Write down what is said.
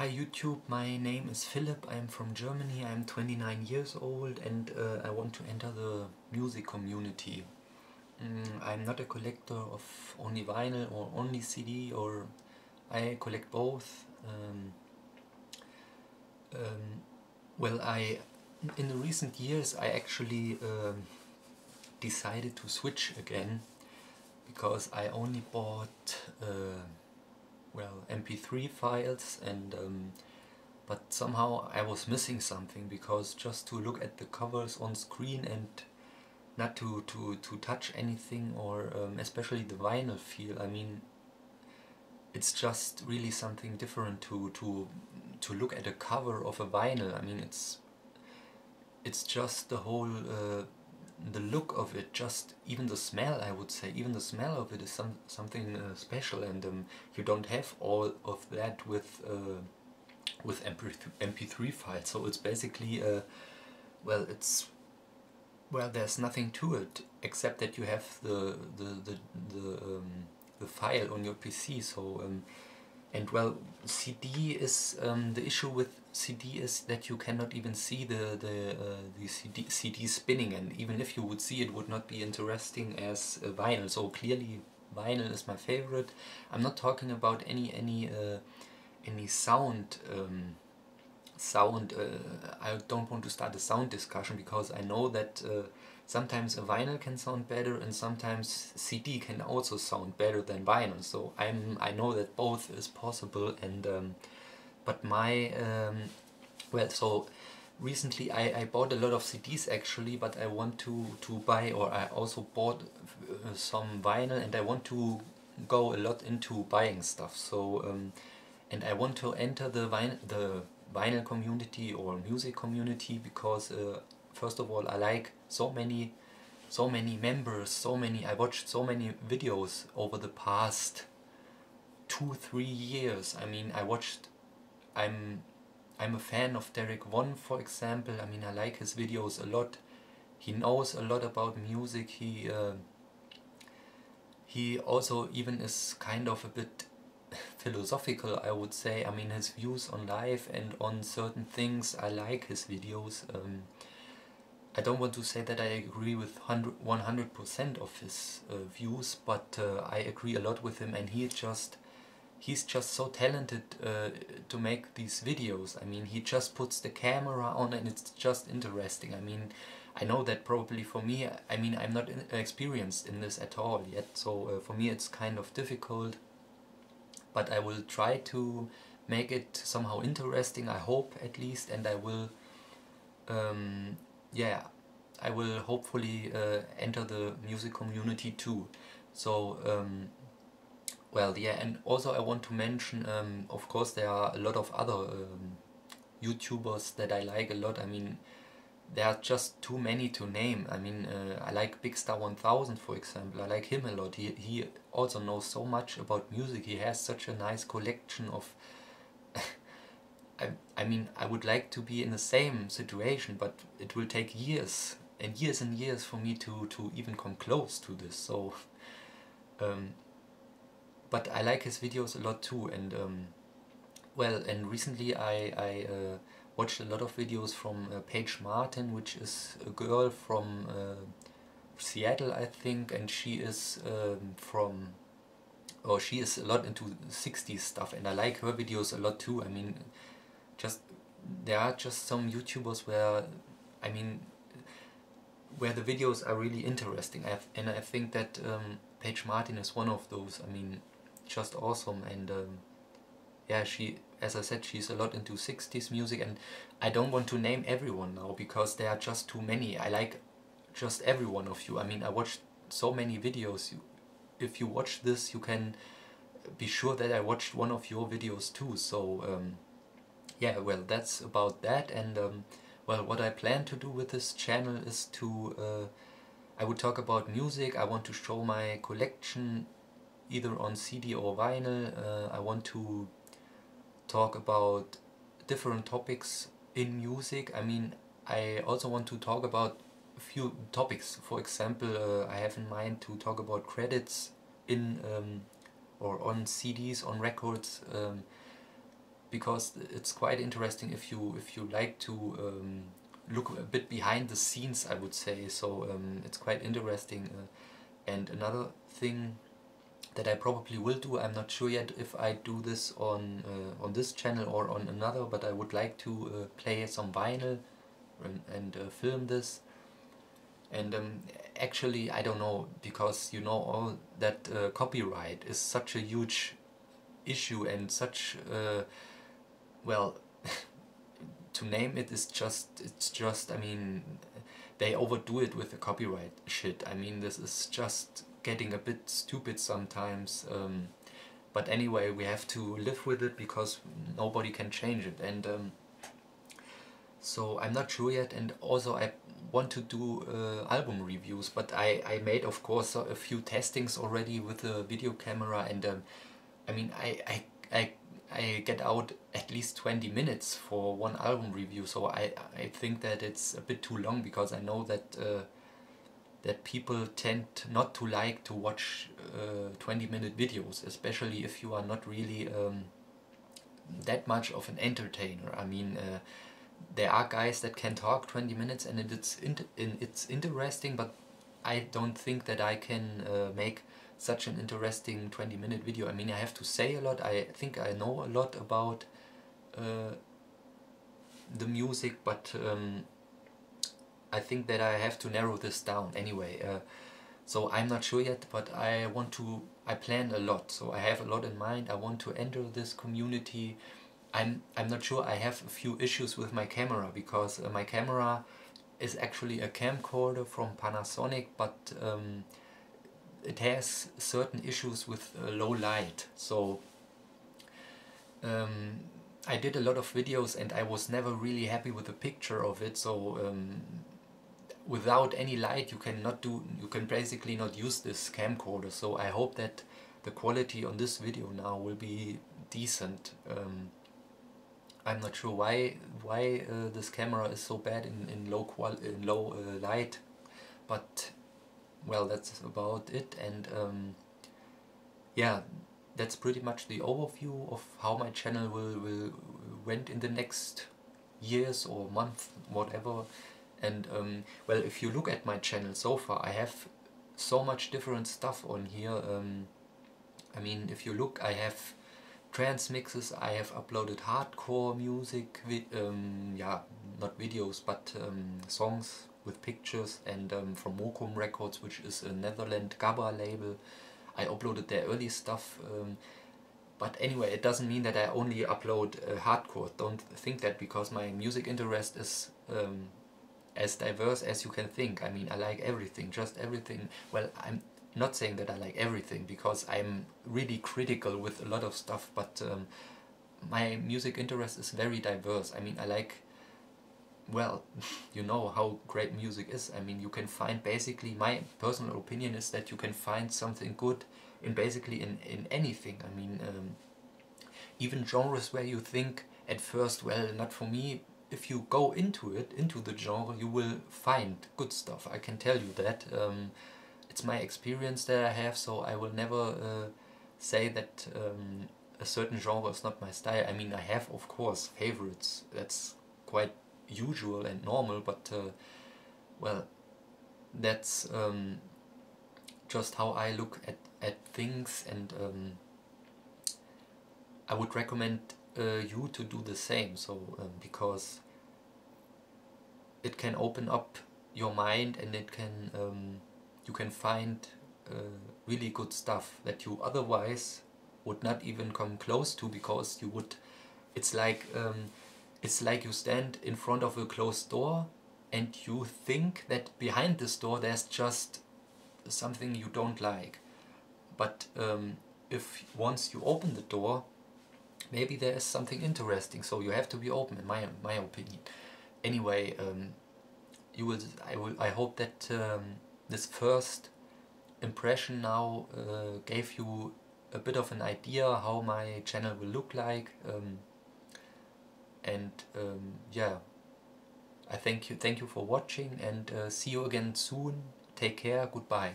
Hi YouTube, my name is Philip, I'm from Germany, I'm 29 years old and I want to enter the music community. I'm not a collector of only vinyl or only CD, or I collect both. Well, in the recent years I actually decided to switch again because I only bought MP3 files, and but somehow I was missing something, because just to look at the covers on screen and not to touch anything, or especially the vinyl feel, I mean, it's just really something different to look at a cover of a vinyl. I mean, it's just the whole the look of it, just even the smell, I would say, even the smell of it is something special, and you don't have all of that with MP3 files. So it's basically well, it's there's nothing to it except that you have the file on your PC. So and well, CD is the issue with CD is that you cannot even see the CD spinning, and even if you would see, it would not be interesting as vinyl. So clearly vinyl is my favorite. I'm not talking about any sound. I don't want to start a sound discussion, because I know that sometimes a vinyl can sound better and sometimes CD can also sound better than vinyl. So I know that both is possible, and but my so recently I bought a lot of CDs actually, but I want to buy, or I also bought some vinyl, and I want to go a lot into buying stuff. So and I want to enter the vinyl community or music community, because first of all, I like so many members, I watched so many videos over the past 2-3 years. I mean, I'm a fan of Derek Won, for example. I mean, I like his videos a lot. He knows a lot about music. He also even is kind of a bit philosophical, I would say. I mean, his views on life and on certain things, I like his videos. I don't want to say that I agree with 100% of his views, but I agree a lot with him, and he's just so talented to make these videos. I mean, he just puts the camera on and it's just interesting. I mean, I know that probably for me, I mean, I'm not experienced in this at all yet, so for me it's kind of difficult, but I will try to make it somehow interesting, I hope, at least, and I will yeah, I will hopefully enter the music community too. So well, yeah, and also I want to mention, of course there are a lot of other YouTubers that I like a lot. I mean, there are just too many to name. I mean, I like Big Star 1000, for example. I like him a lot. He also knows so much about music. He has such a nice collection of I mean, I would like to be in the same situation, but it will take years and years for me to even come close to this. So but I like his videos a lot too, and well, and recently I watched a lot of videos from Paige Martin, which is a girl from Seattle, I think, and she is she is a lot into 60s stuff, and I like her videos a lot too. I mean, just there are just some YouTubers where, I mean, where the videos are really interesting, and I think that Paige Martin is one of those. I mean, just awesome, and yeah, she, as I said, she's a lot into 60s music, and I don't want to name everyone now because there are just too many. I like just every one of you. I mean, I watched so many videos. If you watch this, you can be sure that I watched one of your videos too. So yeah, well, that's about that, and well, what I plan to do with this channel is to I would talk about music. I want to show my collection either on CD or vinyl. I want to talk about different topics in music. I mean, I also want to talk about a few topics. For example, I have in mind to talk about credits in or on CDs, on records, because it's quite interesting if you like to look a bit behind the scenes, I would say. So it's quite interesting. And another thing that I probably will do, I'm not sure yet if I do this on this channel or on another, but I would like to play some vinyl and film this. And actually, I don't know, because you know all that copyright is such a huge issue and such well, to name it is just I mean, they overdo it with the copyright shit. I mean, this is just getting a bit stupid sometimes. But anyway, we have to live with it because nobody can change it. And so I'm not sure yet. And also I want to do album reviews, but I made, of course, a few testings already with the video camera. And I mean, I get out at least 20 minutes for one album review, so I think that it's a bit too long, because I know that that people tend not to like to watch 20-minute videos, especially if you are not really that much of an entertainer. I mean, there are guys that can talk 20 minutes and it's interesting, but I don't think that I can make such an interesting 20-minute video. I mean, I have to say a lot. I think I know a lot about the music, but I think that I have to narrow this down anyway. So I'm not sure yet, but I plan a lot. So I have a lot in mind. I want to enter this community. I'm not sure. I have a few issues with my camera, because my camera is actually a camcorder from Panasonic, but it has certain issues with low light. So I did a lot of videos and I was never really happy with the picture of it. So without any light you can basically not use this camcorder. So I hope that the quality on this video now will be decent. I'm not sure why this camera is so bad in low light, but well, that's about it. And yeah, that's pretty much the overview of how my channel will went in the next years or month, whatever. And well, if you look at my channel so far, I have so much different stuff on here. I mean, if you look, I have trance mixes, I have uploaded hardcore music, yeah, not videos, but songs with pictures, and from Mokum Records, which is a Netherlands Gabba label. I uploaded their early stuff, but anyway, it doesn't mean that I only upload hardcore. Don't think that, because my music interest is as diverse as you can think. I mean, I like everything, just everything. Well, I'm not saying that I like everything, because I'm really critical with a lot of stuff, but my music interest is very diverse. I mean, I like, well, you know how great music is. I mean, you can find, basically, my personal opinion is that you can find something good in basically in anything. I mean, even genres where you think at first, well, not for me, if you go into it, into the genre, you will find good stuff. I can tell you that. It's my experience that I have, so I will never say that a certain genre is not my style. I mean, I have, of course, favorites. That's quite usual and normal, but well, that's just how I look at things, and I would recommend you to do the same. So because it can open up your mind, and it can you can find really good stuff that you otherwise would not even come close to, because you would, it's like you stand in front of a closed door and you think that behind this door there's just something you don't like, but if once you open the door, maybe there is something interesting. So you have to be open, in my opinion. Anyway, I hope that this first impression now gave you a bit of an idea how my channel will look like, and yeah, I thank you for watching, and see you again soon. Take care, goodbye.